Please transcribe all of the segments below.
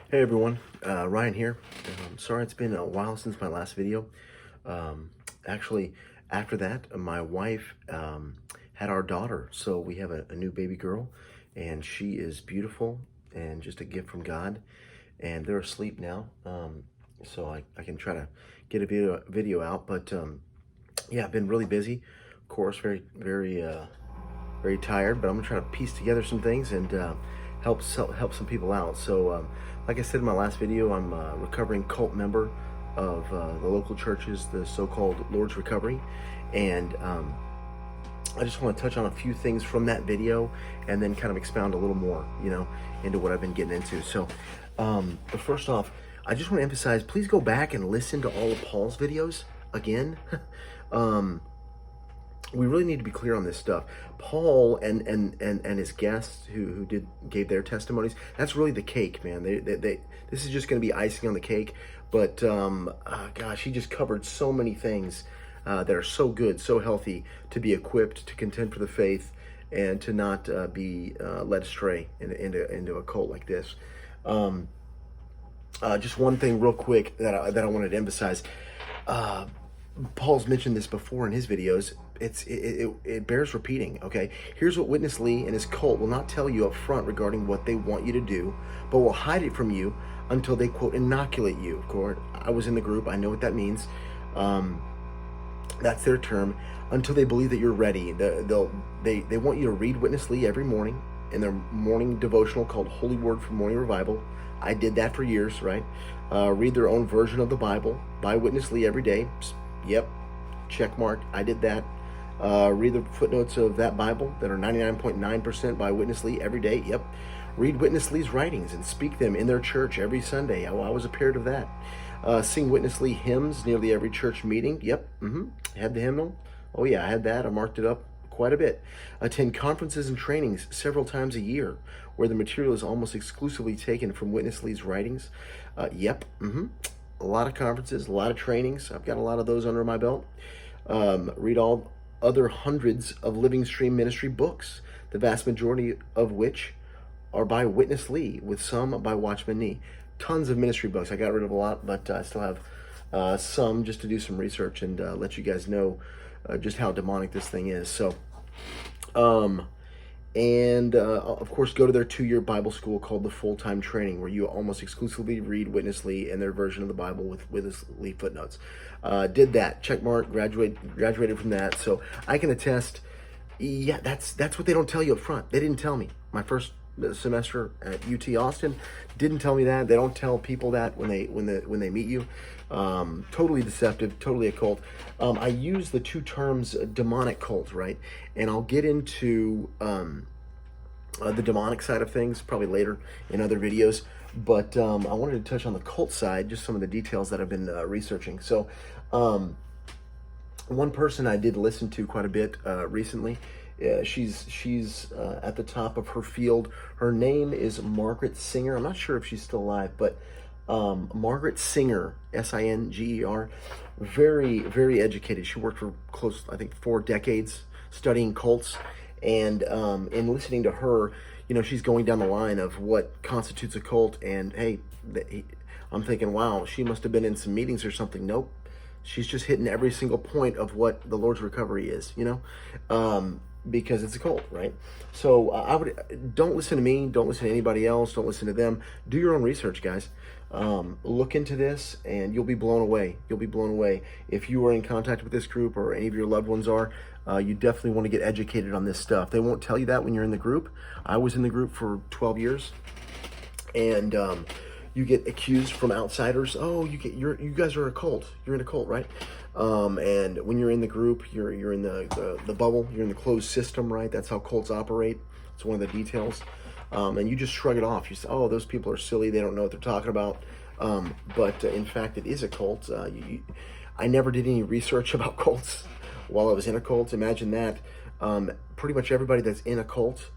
Hey everyone, Ryan here. Sorry it's been a while since my last video. Actually, after that, my wife had our daughter, so we have a new baby girl, and she is beautiful and just a gift from God. And they're asleep now, so I can try to get a video out. But yeah, I've been really busy. Of course, very tired, but I'm gonna try to piece together some things and help some people out. So, like I said in my last video, I'm a recovering cult member of the local churches, the so-called Lord's Recovery, and I just want to touch on a few things from that video and then kind of expound a little more, into what I've been getting into. So, but first off, I just want to emphasize, please go back and listen to all of Paul's videos again. We really need to be clear on this stuff. Paul and his guests who gave their testimonies, that's really the cake, man. This is just going to be icing on the cake. But gosh, he just covered so many things that are so good, so healthy to be equipped to contend for the faith and to not be led astray into a cult like this. Just one thing real quick that I wanted to emphasize. Paul's mentioned this before in his videos. It bears repeating, okay? Here's what Witness Lee and his cult will not tell you up front regarding what they want you to do, but will hide it from you until they, quote, inoculate you. Of course, I was in the group. I know what that means. That's their term. Until they believe that you're ready. They want you to read Witness Lee every morning in their morning devotional called Holy Word for Morning Revival. I did that for years, right? Read their own version of the Bible by Witness Lee every day. Yep, check mark. I did that. Read the footnotes of that Bible that are 99.9% by Witness Lee every day. Yep. Read Witness Lee's writings and speak them in their church every Sunday. I was a part of that. Sing Witness Lee hymns nearly every church meeting. Yep. Had the hymnal. Oh yeah, I had that. I marked it up quite a bit. Attend conferences and trainings several times a year where the material is almost exclusively taken from Witness Lee's writings. Yep. A lot of conferences, a lot of trainings. I've got a lot of those under my belt. Read all other hundreds of Living Stream Ministry books, the vast majority of which are by Witness Lee, with some by Watchman Nee. Tons of ministry books. I got rid of a lot, but I still have some just to do some research and let you guys know just how demonic this thing is. So, of course, go to their 2-year Bible school called the Full-Time Training, where you almost exclusively read Witness Lee and their version of the Bible with Witness Lee footnotes. Did that, check mark, graduated from that. So I can attest. Yeah, that's what they don't tell you up front. They didn't tell me. My first semester at UT Austin didn't tell me that. They don't tell people that when they meet you. Totally deceptive, totally a cult. I use the two terms demonic cult, right? And I'll get into the demonic side of things probably later in other videos. But I wanted to touch on the cult side, just some of the details that I've been researching. So one person I did listen to quite a bit recently. She's at the top of her field. Her name is Margaret Singer. I'm not sure if she's still alive, but Margaret Singer, Singer, very, very educated. She worked for close, I think, 4 decades studying cults. And in listening to her, she's going down the line of what constitutes a cult. And hey, I'm thinking, wow, she must have been in some meetings or something. Nope. She's just hitting every single point of what the Lord's Recovery is, because it's a cult, right? So don't listen to me, don't listen to anybody else, don't listen to them. Do your own research, guys. Look into this and you'll be blown away. You'll be blown away. If you are in contact with this group or any of your loved ones are, you definitely want to get educated on this stuff. They won't tell you that when you're in the group. I was in the group for 12 years and you get accused from outsiders. Oh, you guys are a cult. You're in a cult, right? And when you're in the group, you're in the bubble. You're in the closed system, right? That's how cults operate. It's one of the details. And you just shrug it off. You say, "Oh, those people are silly. They don't know what they're talking about." But in fact, it is a cult. I never did any research about cults while I was in a cult. Imagine that. Pretty much everybody that's in a cult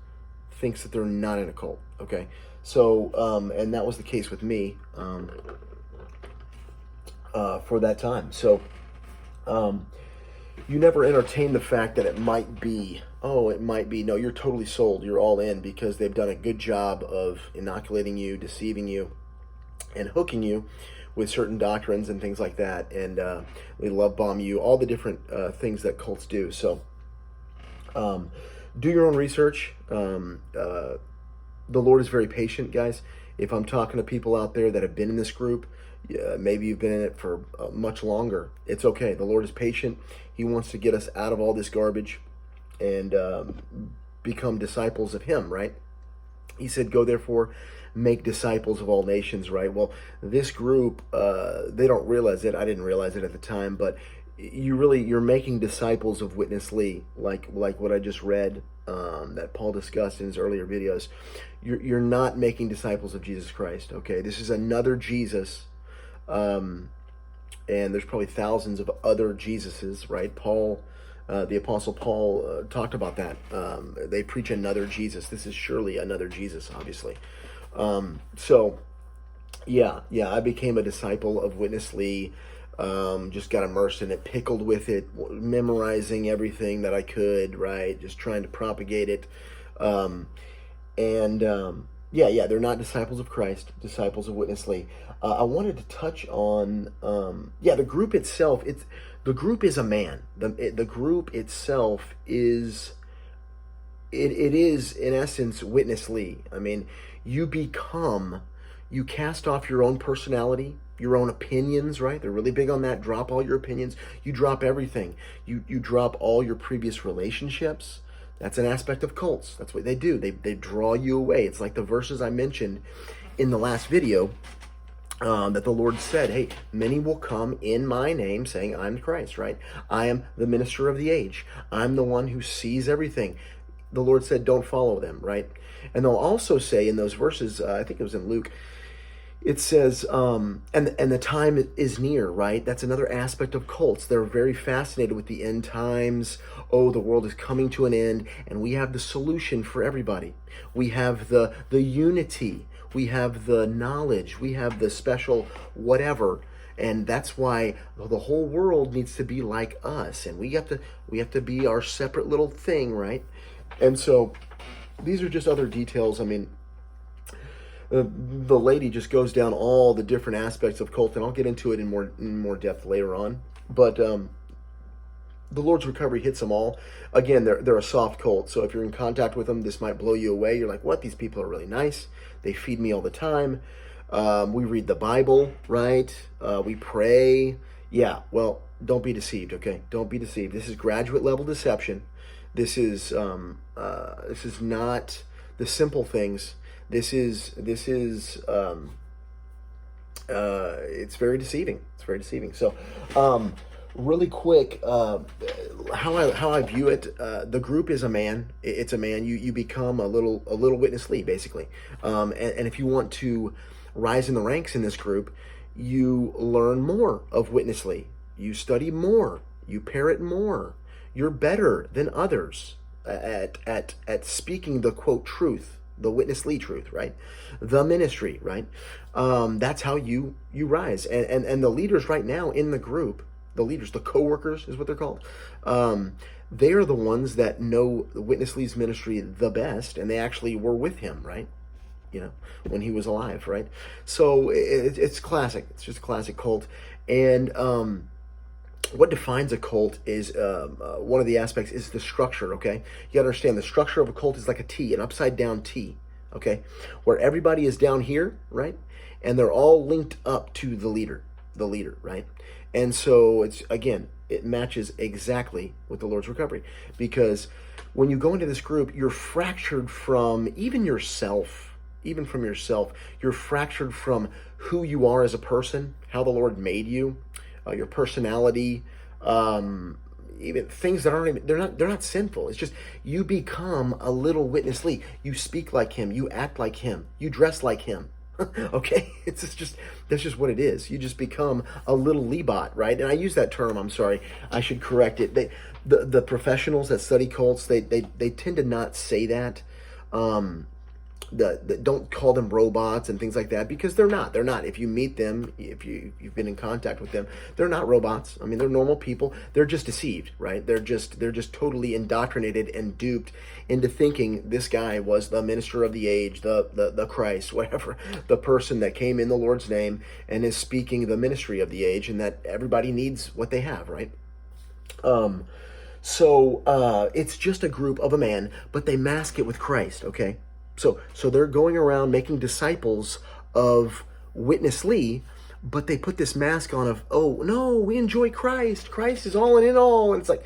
thinks that they're not in a cult. Okay. So, and that was the case with me for that time. So, you never entertain the fact that it might be, no, you're totally sold. You're all in because they've done a good job of inoculating you, deceiving you, and hooking you with certain doctrines and things like that, and they love bomb you, all the different things that cults do. So do your own research. The Lord is very patient, guys. If I'm talking to people out there that have been in this group, maybe you've been in it for much longer, it's okay. The Lord is patient. He wants to get us out of all this garbage and become disciples of Him, right? He said, go therefore, make disciples of all nations, right? Well, this group, they don't realize it. I didn't realize it at the time, but you're making disciples of Witness Lee, like what I just read, that Paul discussed in his earlier videos. You're not making disciples of Jesus Christ, okay? This is another Jesus, and there's probably thousands of other Jesuses, right? Paul, the Apostle Paul, talked about that. They preach another Jesus. This is surely another Jesus, obviously. So, yeah, I became a disciple of Witness Lee. Just got immersed in it, pickled with it, memorizing everything that I could, right? Just trying to propagate it. Yeah, they're not disciples of Christ, disciples of Witness Lee. I wanted to touch on, the group itself. The group is a man. The group itself is, it is in essence Witness Lee. I mean, you cast off your own personality, your own opinions, right? They're really big on that. Drop all your opinions. You drop everything. You drop all your previous relationships. That's an aspect of cults. That's what they do. They draw you away. It's like the verses I mentioned in the last video, that the Lord said, hey, many will come in my name saying I'm Christ, right? I am the minister of the age. I'm the one who sees everything. The Lord said, don't follow them, right? And they'll also say in those verses, I think it was in Luke, it says, and the time is near, right? That's another aspect of cults. They're very fascinated with the end times. Oh, the world is coming to an end, and we have the solution for everybody. We have the unity. We have the knowledge. We have the special whatever. And that's why the whole world needs to be like us. And we have to be our separate little thing, right? And so these are just other details. I mean, the lady just goes down all the different aspects of cult, and I'll get into it in more depth later on. But the Lord's Recovery hits them all. Again, they're a soft cult, so if you're in contact with them, this might blow you away. You're like, what? These people are really nice. They feed me all the time. We read the Bible, right? We pray. Yeah, well, don't be deceived, okay? Don't be deceived. This is graduate level deception. This is not the simple things. This is it's very deceiving. It's very deceiving. So, really quick, how I view it, the group is a man. It's a man. You become a little Witness Lee, basically. And if you want to rise in the ranks in this group, you learn more of Witness Lee. You study more. You parrot more. You're better than others at speaking the quote truth. The Witness Lee truth, right? The ministry, right? That's how you rise. And the leaders right now in the group, the leaders, the co-workers is what they're called. They are the ones that know the Witness Lee's ministry the best, and they actually were with him, right? You know, when he was alive, right? So it's classic. It's just a classic cult. And what defines a cult is one of the aspects is the structure, okay? You gotta understand the structure of a cult is like a T, an upside down T, okay? Where everybody is down here, right? And they're all linked up to the leader, right? And so it's, again, it matches exactly with the Lord's Recovery, because when you go into this group, you're fractured from even yourself, you're fractured from who you are as a person, how the Lord made you, your personality, even things that aren't even, they're not sinful. It's just you become a little Witness Lee. You speak like him, you act like him, you dress like him. Okay, that's just what it is. You just become a little Leebot, right? And I use that term. I'm sorry, I should correct it. The professionals that study cults, they tend to not say that. don't call them robots and things like that, because they're not. If you meet them, if you've been in contact with them, they're not robots. I mean, they're normal people. They're just deceived, right? They're just totally indoctrinated and duped into thinking this guy was the minister of the age, the Christ, whatever, the person that came in the Lord's name and is speaking the ministry of the age, and that everybody needs what they have, right? So it's just a group of a man, but they mask it with Christ, okay? So they're going around making disciples of Witness Lee, but they put this mask on of, oh, no, we enjoy Christ. Christ is all and in all. And it's like,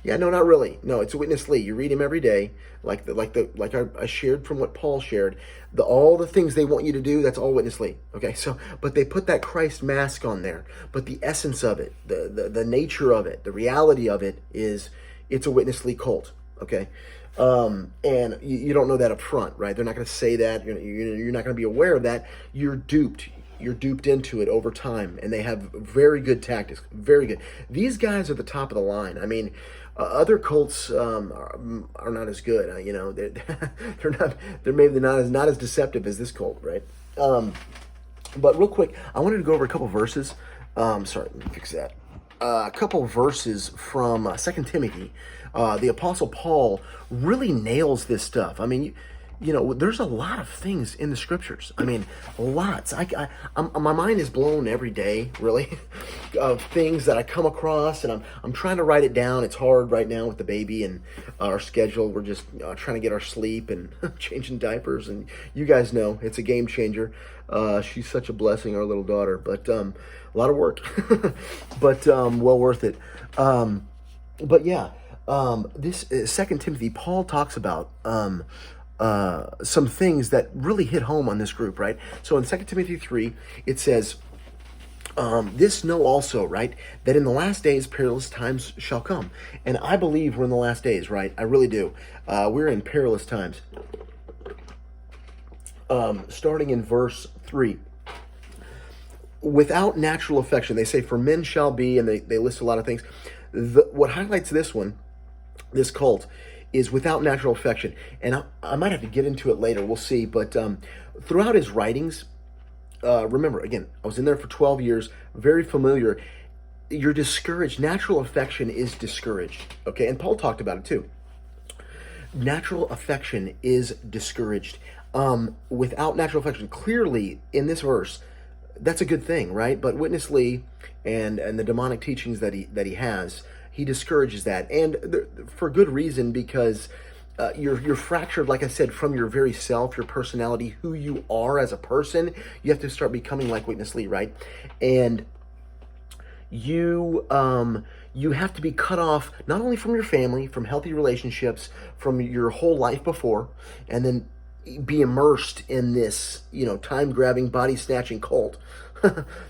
yeah, no, not really. No, it's Witness Lee. You read him every day, like I shared from what Paul shared. All the things they want you to do, that's all Witness Lee. Okay, so but they put that Christ mask on there. But the essence of it, the nature of it, the reality of it is, it's a Witness Lee cult. Okay. And you don't know that up front, right? They're not going to say that. You're not going to be aware of that. You're duped. You're duped into it over time, and they have very good tactics. Very good. These guys are the top of the line. I mean, other cults are not as good. They're not. They're maybe not as deceptive as this cult, right? But real quick, I wanted to go over a couple verses. Sorry, let me fix that. A couple verses from 2 Timothy. The Apostle Paul really nails this stuff. I mean, there's a lot of things in the scriptures. I mean, lots. My mind is blown every day, really, of things that I come across, and I'm trying to write it down. It's hard right now with the baby and our schedule. We're just trying to get our sleep and changing diapers, and you guys know it's a game changer. She's such a blessing, our little daughter, but a lot of work, but well worth it. But yeah. This 2 Timothy, Paul talks about some things that really hit home on this group, right? So in 2 Timothy 3, it says, this know also, right, that in the last days perilous times shall come. And I believe we're in the last days, right? I really do. We're in perilous times. Starting in verse 3. Without natural affection, they say, for men shall be, and they list a lot of things. What highlights this cult, is without natural affection. And I might have to get into it later, we'll see. But throughout his writings, remember, again, I was in there for 12 years, very familiar. You're discouraged. Natural affection is discouraged, okay? And Paul talked about it too. Natural affection is discouraged. Without natural affection, clearly in this verse, that's a good thing, right? But Witness Lee and the demonic teachings that he has, he discourages that, and for good reason, because you're fractured, like I said, from your very self, your personality, who you are as a person. You have to start becoming like Witness Lee, right? And you have to be cut off not only from your family, from healthy relationships, from your whole life before, and then be immersed in this, time-grabbing, body-snatching cult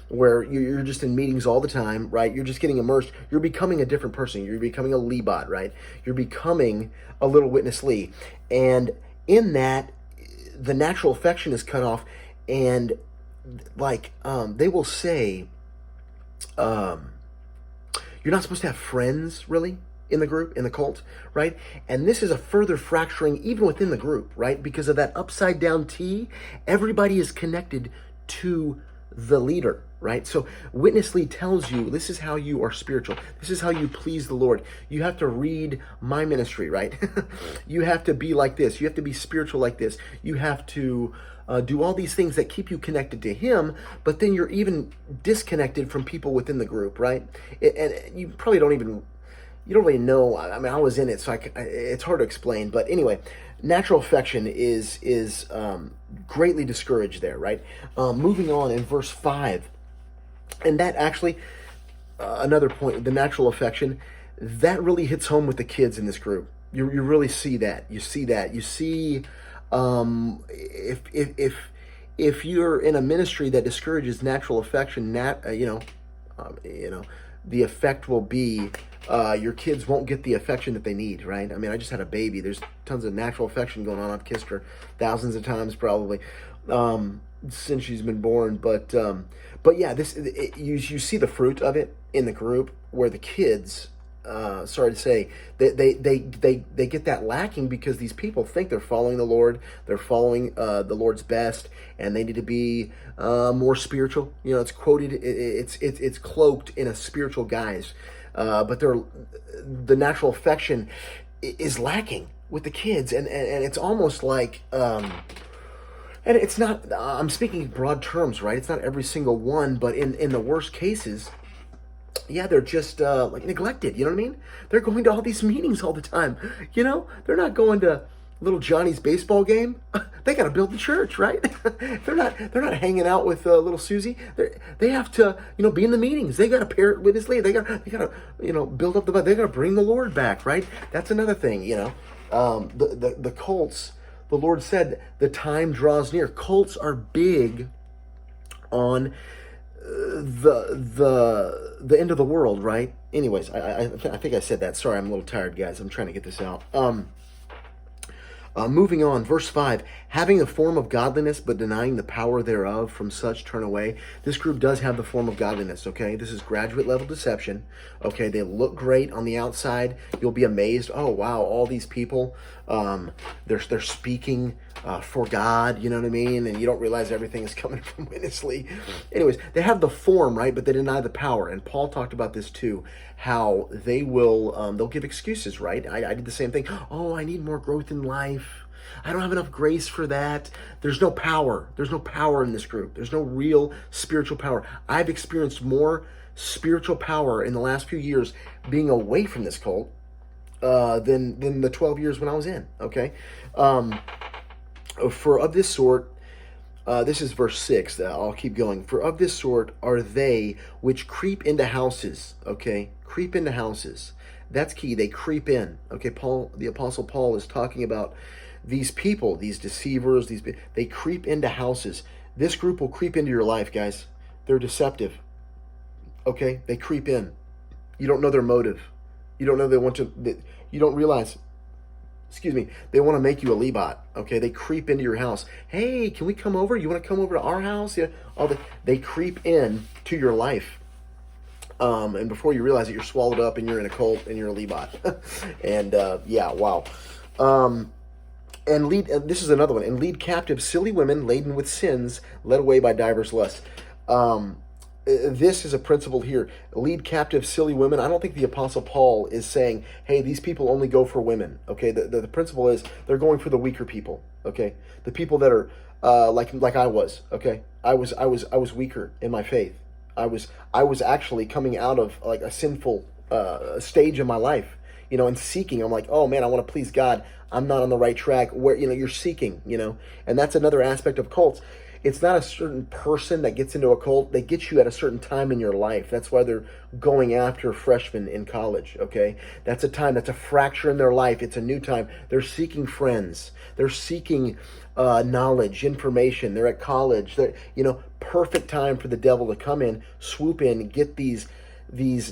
where you're just in meetings all the time, right? You're just getting immersed. You're becoming a different person. You're becoming a Lee bot, right? You're becoming a little Witness Lee. And in that, the natural affection is cut off, and they will say, you're not supposed to have friends, really, in the group, in the cult, right? And this is a further fracturing even within the group, right? Because of that upside down T, everybody is connected to the leader, right? So Witness Lee tells you, this is how you are spiritual. This is how you please the Lord. You have to read my ministry, right? You have to be like this. You have to be spiritual like this. You have to do all these things that keep you connected to him, but then you're even disconnected from people within the group, right? And you probably you don't really know. I mean, I was in it, so it's hard to explain. But anyway, natural affection is greatly discouraged there, right? Moving on in verse 5, and that actually, another point, the natural affection, that really hits home with the kids in this group. You really see that. You see that. You see, if you're in a ministry that discourages natural affection, the effect will be your kids won't get the affection that they need, right? I mean, I just had a baby. There's tons of natural affection going on. I've kissed her thousands of times probably since she's been born. But yeah, you see the fruit of it in the group where the kids sorry to say, they get that lacking because these people think they're following the Lord, they're following the Lord's best, and they need to be more spiritual. You know, it's quoted, it's cloaked in a spiritual guise, but the natural affection is lacking with the kids, and it's almost like. And it's not, I'm speaking in broad terms, right? It's not every single one, but in the worst cases, yeah, they're just like neglected. You know what I mean? They're going to all these meetings all the time. You know, they're not going to little Johnny's baseball game. They got to build the church, right? they're not hanging out with little Susie. They have to, you know, be in the meetings. They got to pair it with his lead. They got to, you know, build up the. They got to bring the Lord back, right? That's another thing. You know, the cults. The Lord said the time draws near. Cults are big on the end of the world, right? Anyways, I think I said that. Sorry, I'm a little tired, guys. I'm trying to get this out. Moving on, verse 5, having a form of godliness but denying the power thereof, from such turn away. This group does have the form of godliness, okay? This is graduate level deception, okay? They look great on the outside. You'll be amazed. Oh, wow, all these people, they're speaking for God, you know what I mean? And you don't realize everything is coming from witnessly. Anyways, they have the form, right? But they deny the power. And Paul talked about this too, how they will, they'll give excuses, right? I did the same thing. Oh, I need more growth in life. I don't have enough grace for that. There's no power. There's no power in this group. There's no real spiritual power. I've experienced more spiritual power in the last few years being away from this cult than the 12 years when I was in, okay? For of this sort, this is verse 6. I'll keep going. For of this sort are they which creep into houses, okay? Creep into houses. That's key. They creep in, okay? The Apostle Paul is talking about these people, these deceivers, they creep into houses. This group will creep into your life, guys. They're deceptive, okay? They creep in. You don't know their motive. You don't know you don't realize, they want to make you a Lebat, okay? They creep into your house. Hey, can we come over? You want to come over to our house? Yeah. They creep in to your life. And before you realize it, you're swallowed up and you're in a cult and you're a Lebat. And yeah, wow. And this is another one, and lead captive silly women laden with sins, led away by divers lusts. This is a principle here. Lead captive silly women. I don't think the Apostle Paul is saying, hey, these people only go for women. Okay, the principle is they're going for the weaker people. Okay, the people that are like I was. Okay, I was weaker in my faith. I was actually coming out of like a sinful stage in my life, you know, and seeking. I'm like, oh man, I want to please God. I'm not on the right track. Where, you know, you're seeking, you know, and that's another aspect of cults. It's not a certain person that gets into a cult. They get you at a certain time in your life. That's why they're going after freshmen in college, okay? That's a time, that's a fracture in their life. It's a new time. They're seeking friends. They're seeking knowledge, information. They're at college. They're, you know, perfect time for the devil to come in, swoop in, get these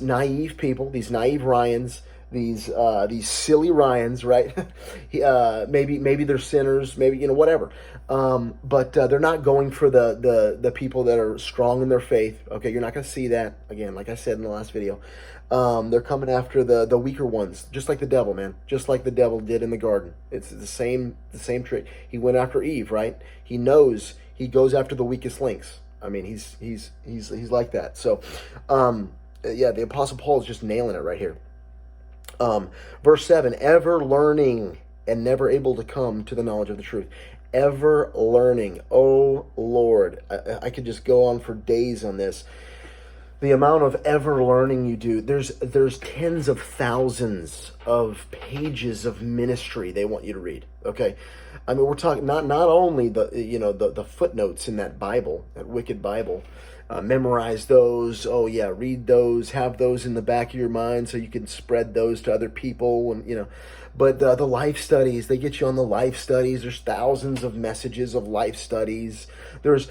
naive people, these naive Ryans, these silly Ryans, right? Maybe they're sinners, maybe, you know, whatever. But they're not going for the people that are strong in their faith. Okay, you're not going to see that again, like I said in the last video. They're coming after the weaker ones, just like the devil, man. Just like the devil did in the garden. It's the same trick. He went after Eve, right? He knows he goes after the weakest links. I mean, he's like that. So, yeah, the Apostle Paul is just nailing it right here. Verse 7, ever learning and never able to come to the knowledge of the truth. Ever learning. Oh, Lord. I could just go on for days on this. The amount of ever learning you do. There's tens of thousands of pages of ministry they want you to read. Okay? I mean, we're talking not only the footnotes in that Bible, that wicked Bible. Memorize those. Oh yeah, read those. Have those in the back of your mind so you can spread those to other people. And you know, but the life studies, they get you on the life studies. There's thousands of messages of life studies. There's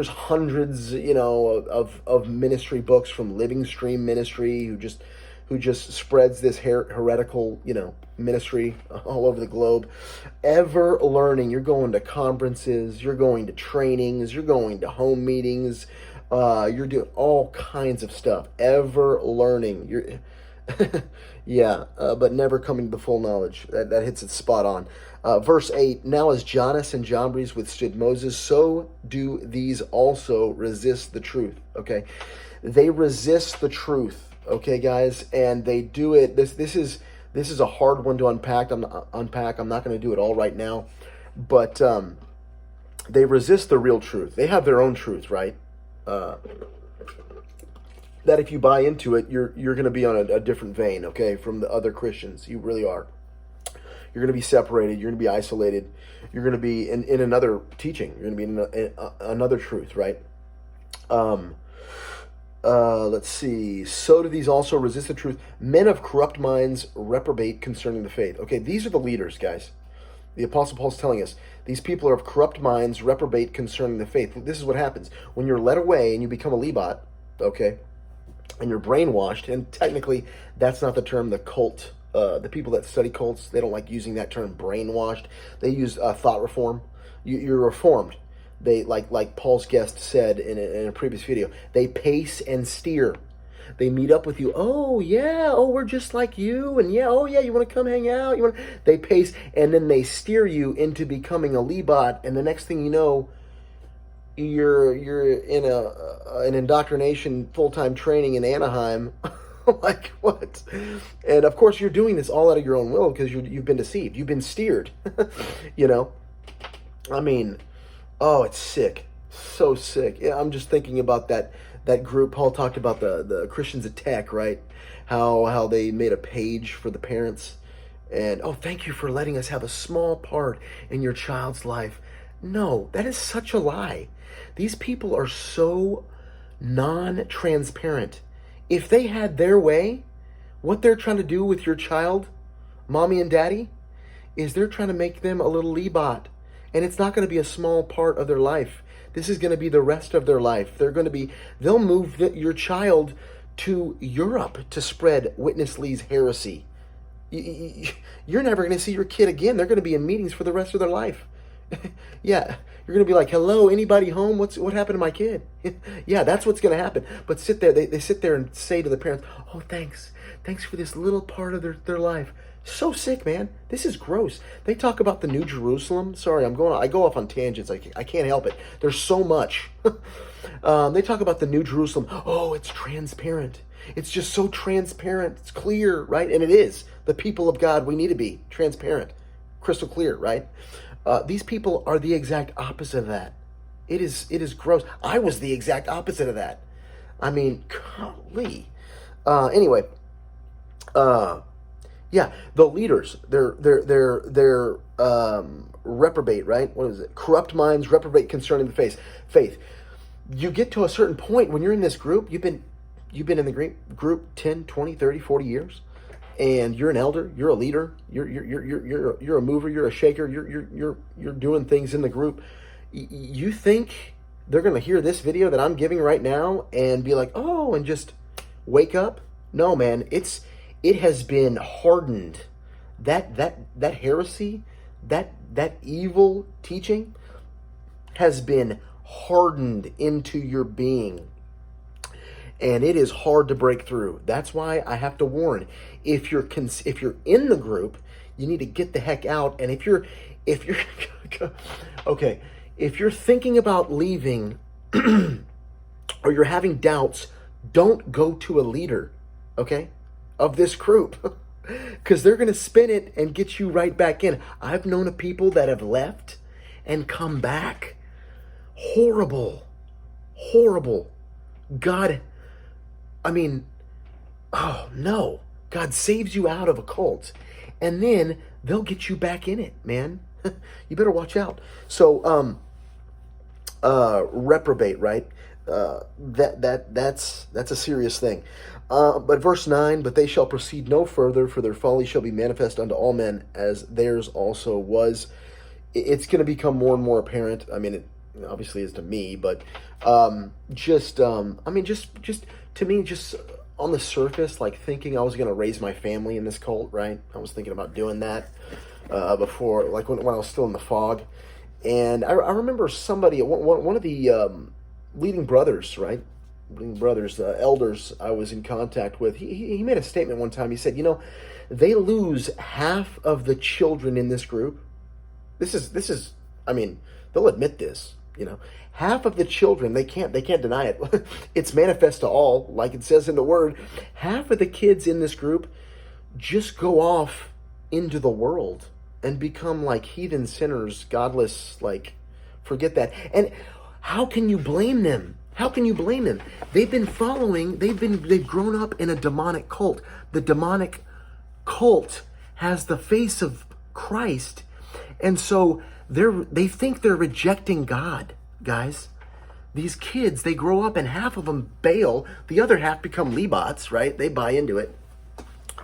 hundreds, you know, of ministry books from Living Stream Ministry who just spreads this heretical, you know, ministry all over the globe. Ever learning. You're going to conferences, you're going to trainings, you're going to home meetings, you're doing all kinds of stuff. Ever learning. Yeah, but never coming to the full knowledge. That hits it spot on. Verse 8, now as Jannes and Jambres withstood Moses, so do these also resist the truth. Okay? They resist the truth. Okay, guys? And they do it. This is a hard one to unpack. I'm not going to do it all right now. But they resist the real truth. They have their own truth, right? That if you buy into it, you're going to be on a different vein, okay, from the other Christians. You really are. You're going to be separated. You're going to be isolated. You're going to be in another teaching. You're going to be in another truth, right? Let's see. So do these also resist the truth. Men of corrupt minds reprobate concerning the faith. Okay, these are the leaders, guys. The Apostle Paul's telling us these people are of corrupt minds reprobate concerning the faith. This is what happens when you're led away and you become a Lebat, okay? And you're brainwashed, and technically that's not the term. The cult, the people that study cults, they don't like using that term, brainwashed. They use thought reform. You're reformed. They like Paul's guest said in a previous video. They pace and steer. They meet up with you. Oh yeah, oh we're just like you, and yeah, oh yeah, you want to come hang out? They pace, and then they steer you into becoming a Lebat, and the next thing you know, you're in an indoctrination full-time training in Anaheim. Like what? And of course you're doing this all out of your own will because you've been deceived. You've been steered. You know? I mean, oh, it's sick. So sick. Yeah, I'm just thinking about that group. Paul talked about the Christians at Tech, right? How they made a page for the parents. And, oh, thank you for letting us have a small part in your child's life. No, that is such a lie. These people are so non-transparent. If they had their way, what they're trying to do with your child, mommy and daddy, is they're trying to make them a little Lebat. And it's not going to be a small part of their life. This is going to be the rest of their life. They'll move your child to Europe to spread Witness Lee's heresy. You're never going to see your kid again. They're going to be in meetings for the rest of their life. Yeah, you're going to be like, hello, anybody home? What happened to my kid? Yeah, that's what's going to happen. But sit there, they sit there and say to the parents, oh, thanks for this little part of their life. So sick, man. This is gross. They talk about the New Jerusalem. Sorry, I go off on tangents. I can't help it. There's so much. They talk about the New Jerusalem. Oh, it's transparent. It's just so transparent. It's clear, right? And it is. The people of God, we need to be transparent, crystal clear, right? These people are the exact opposite of that. It is gross. I was the exact opposite of that. I mean, golly. Anyway, yeah, the leaders, they're reprobate, right? What is it? Corrupt minds reprobate concerning the faith. You get to a certain point when you're in this group, you've been in the group 10, 20, 30, 40 years. And you're an elder, you're a leader, you're a mover, you're a shaker, you're doing things in the group. You think they're going to hear this video that I'm giving right now and be like, oh, and just wake up? No, man, it has been hardened. That heresy, that evil teaching has been hardened into your being. And it is hard to break through. That's why I have to warn. If you're in the group, you need to get the heck out. And if you're okay, if you're thinking about leaving or you're having doubts, don't go to a leader, okay, of this group, because they're going to spin it and get you right back in. I've known of people that have left and come back. Horrible. God. I mean, oh no, God saves you out of a cult and then they'll get you back in it, man. You better watch out. So, reprobate, right? That's a serious thing. But verse 9, but they shall proceed no further, for their folly shall be manifest unto all men, as theirs also was. It's going to become more and more apparent. I mean, it obviously is to me, but just to me, just on the surface, like thinking I was going to raise my family in this cult, right? I was thinking about doing that before, like when I was still in the fog. And I remember somebody, one of the leading brothers, right? brothers, elders I was in contact with, he made a statement one time. He said, they lose half of the children in this group. This is, I mean, they'll admit this, half of the children, they can't deny it. It's manifest to all, like it says in the word. Half of the kids in this group just go off into the world and become like heathen sinners, godless, like, forget that. And how can you blame them? How can you blame them? They've grown up in a demonic cult. The demonic cult has the face of Christ. And so they think they're rejecting God, guys. These kids, they grow up and half of them bail. The other half become Levites, right? They buy into it.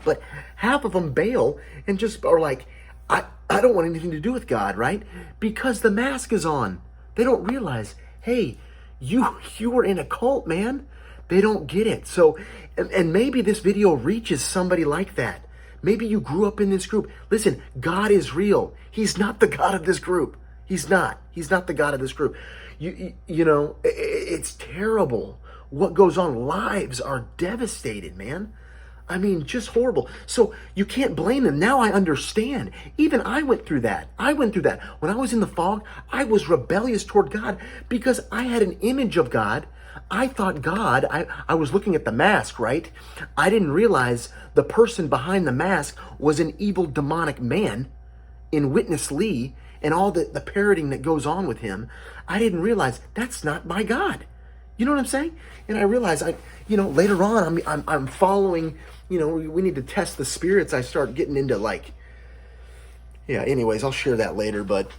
But half of them bail and just are like, I don't want anything to do with God, right? Because the mask is on. They don't realize, hey, you were in a cult, man. They don't get it. So, and maybe this video reaches somebody like that. Maybe you grew up in this group. Listen, God is real. He's not the God of this group. He's not the God of this group. It's terrible what goes on. Lives are devastated, man. I mean, just horrible. So you can't blame them. Now I understand. Even I went through that. When I was in the fog, I was rebellious toward God because I had an image of God. I thought God, I was looking at the mask, right? I didn't realize the person behind the mask was an evil demonic man in Witness Lee and all the parroting that goes on with him. I didn't realize that's not my God. You know what I'm saying? And I realized later on I'm following, we need to test the spirits. I start getting into anyways, I'll share that later, but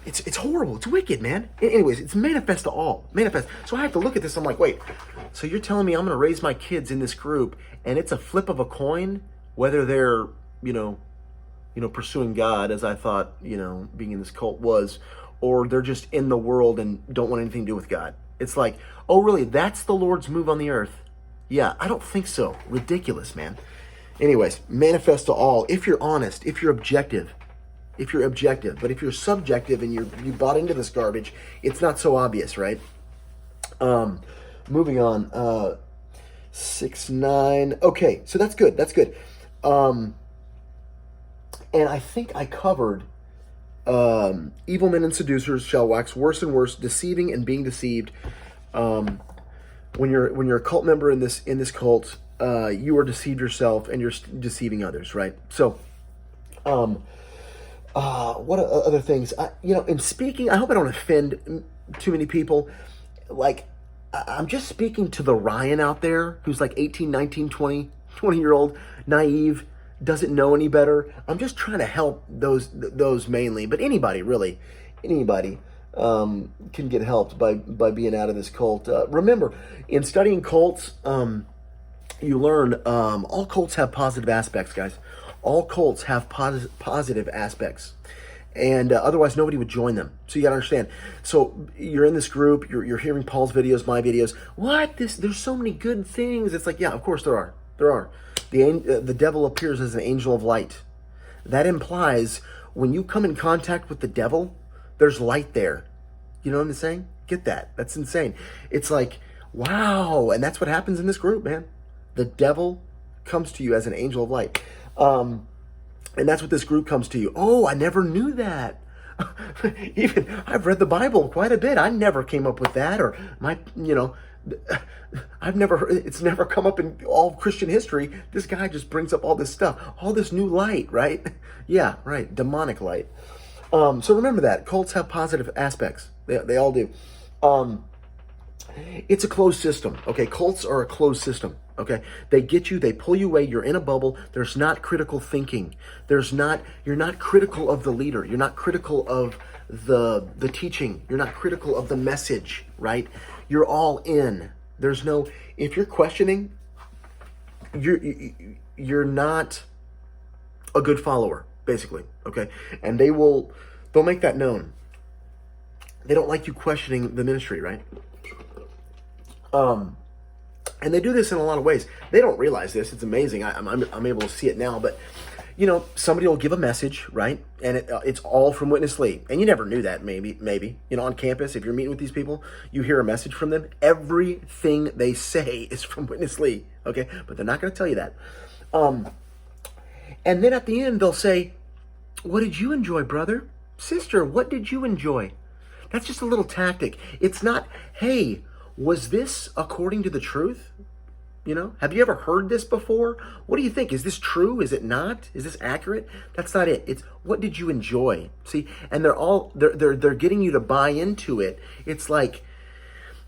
it's horrible. It's wicked, man. Anyways, it's manifest to all. Manifest. So I have to look at this. I'm like, wait, so you're telling me I'm going to raise my kids in this group and it's a flip of a coin whether they're, pursuing God as I thought, being in this cult was, or they're just in the world and don't want anything to do with God. It's like, oh, really? That's the Lord's move on the earth? Yeah, I don't think so. Ridiculous, man. Anyways, manifest to all. If you're honest, if you're objective. But if you're subjective and you bought into this garbage, it's not so obvious, right? Moving on. 6-9. Okay, so that's good. And I think I covered evil men and seducers shall wax worse and worse, deceiving and being deceived. When you're a cult member in this cult, you are deceived yourself and you're deceiving others, right? So, what other things? In speaking, I hope I don't offend too many people. Like, I'm just speaking to the Ryan out there who's like 18, 19, 20-year-old, naive, doesn't know any better. I'm just trying to help those mainly, but anybody can get helped by being out of this cult. Remember, in studying cults, you learn all cults have positive aspects, guys. All cults have positive aspects, and otherwise nobody would join them. So you got to understand. So you're in this group, you're hearing Paul's videos, my videos. There's so many good things. It's like, yeah, of course there are. The devil appears as an angel of light. That implies when you come in contact with the devil, there's light there. You know what I'm saying? Get that. That's insane. It's like, wow. And that's what happens in this group, man. The devil comes to you as an angel of light. And that's what this group comes to you. Oh, I never knew that. Even I've read the Bible quite a bit. I never came up with that, or I've never heard, it's never come up in all Christian history. This guy just brings up all this stuff, all this new light, right? Yeah, right. Demonic light. So remember that cults have positive aspects. They all do. It's a closed system. Okay. Cults are a closed system. Okay. They get you, they pull you away. You're in a bubble. There's not critical thinking. You're not critical of the leader. You're not critical of the teaching. You're not critical of the message, right? You're all in. There's no, if you're questioning, you're not a good follower, basically. Okay. And they'll make that known. They don't like you questioning the ministry, right? And they do this in a lot of ways. They don't realize this. It's amazing. I'm able to see it now. But, somebody will give a message, right? And it's all from Witness Lee. And you never knew that, maybe. On campus, if you're meeting with these people, you hear a message from them. Everything they say is from Witness Lee, okay? But they're not going to tell you that. And then at the end, they'll say, what did you enjoy, brother? Sister, what did you enjoy? That's just a little tactic. It's not, hey, was this according to the truth? Have you ever heard this before? What do you think? Is this true? Is it not? Is this accurate? That's not it. It's what did you enjoy? See, and they're getting you to buy into it. It's like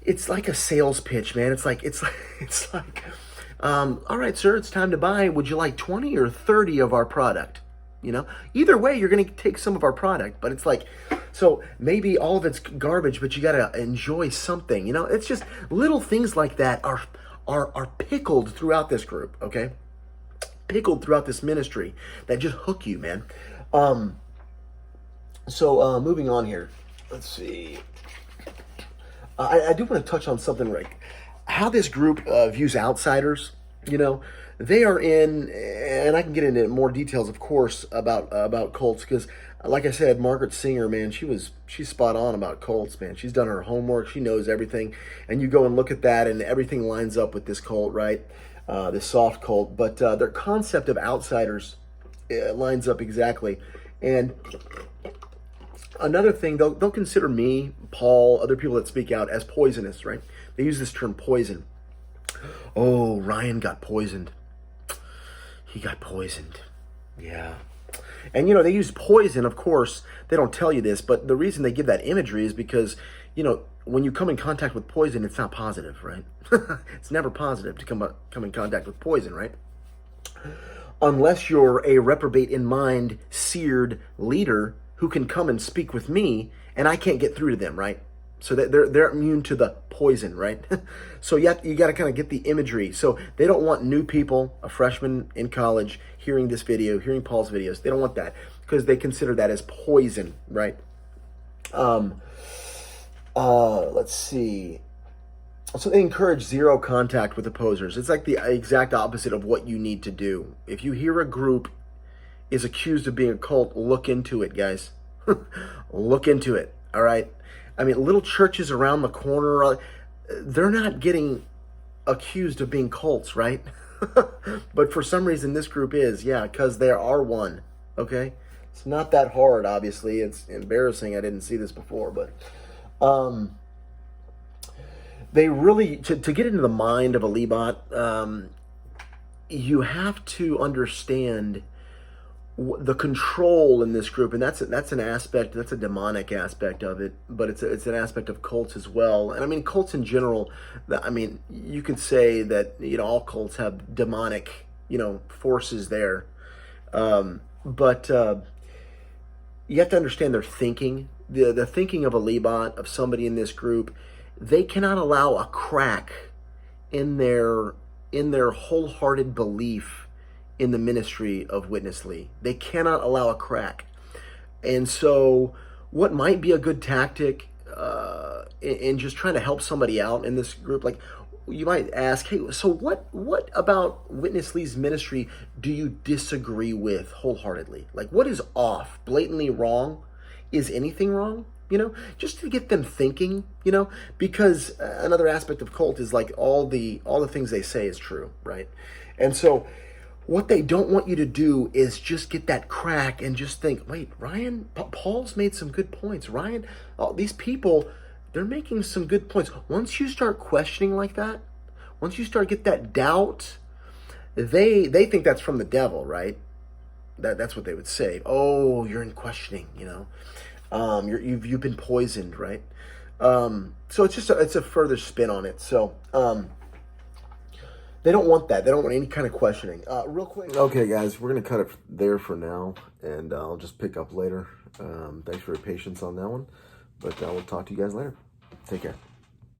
a sales pitch, man. It's like all right, sir, it's time to buy. Would you like 20 or 30 of our product? Either way, you're going to take some of our product, but it's like, so maybe all of it's garbage, but you got to enjoy something. It's just little things like that are pickled throughout this group, okay? Pickled throughout this ministry that just hook you, man. So moving on here. Let's see. I do want to touch on something, like how this group views outsiders. They are in, and I can get into more details, of course, about cults, because like I said, Margaret Singer, man, she's spot on about cults, man. She's done her homework. She knows everything. And you go and look at that, and everything lines up with this cult, right? This soft cult. But their concept of outsiders lines up exactly. And another thing, they'll consider me, Paul, other people that speak out as poisonous, right? They use this term poison. Oh, Ryan got poisoned. He got poisoned. Yeah. And, they use poison, of course. They don't tell you this, but the reason they give that imagery is because, when you come in contact with poison, it's not positive, right? It's never positive to come in contact with poison, right? Unless you're a reprobate in mind, seared leader who can come and speak with me, and I can't get through to them, right? So that they're immune to the poison, right? So you got to kind of get the imagery. So they don't want new people, a freshman in college, hearing this video, hearing Paul's videos. They don't want that because they consider that as poison, right? Let's see. So they encourage zero contact with opposers. It's like the exact opposite of what you need to do. If you hear a group is accused of being a cult, look into it, guys. Look into it, all right? I mean, little churches around the corner, they're not getting accused of being cults, right? But for some reason, this group is, because there are one, okay? It's not that hard, obviously. It's embarrassing. I didn't see this before, but they really, to get into the mind of a Lebat, you have to understand the control in this group, and that's an aspect, that's a demonic aspect of it, but it's an aspect of cults as well. And I mean, cults in general, you could say that all cults have demonic forces there, but you have to understand their thinking, the thinking of a Lebat, of somebody in this group. They cannot allow a crack in their wholehearted belief in the ministry of Witness Lee. They cannot allow a crack. And so what might be a good tactic in just trying to help somebody out in this group, like you might ask, hey, so what about Witness Lee's ministry do you disagree with wholeheartedly? Like, what is off, blatantly wrong? Is anything wrong? Just to get them thinking, because another aspect of cult is like all the things they say is true, right? And so what they don't want you to do is just get that crack and just think, wait, Paul's made some good points. These people, they're making some good points. Once you start questioning like that, once you start get that doubt, they think that's from the devil, right? That's what they would say. Oh, you're in questioning, you've been poisoned, right? So it's a further spin on it. So they don't want that. They don't want any kind of questioning. Real quick. Okay, guys, we're going to cut it there for now, and I'll just pick up later. Thanks for your patience on that one, but we'll talk to you guys later. Take care.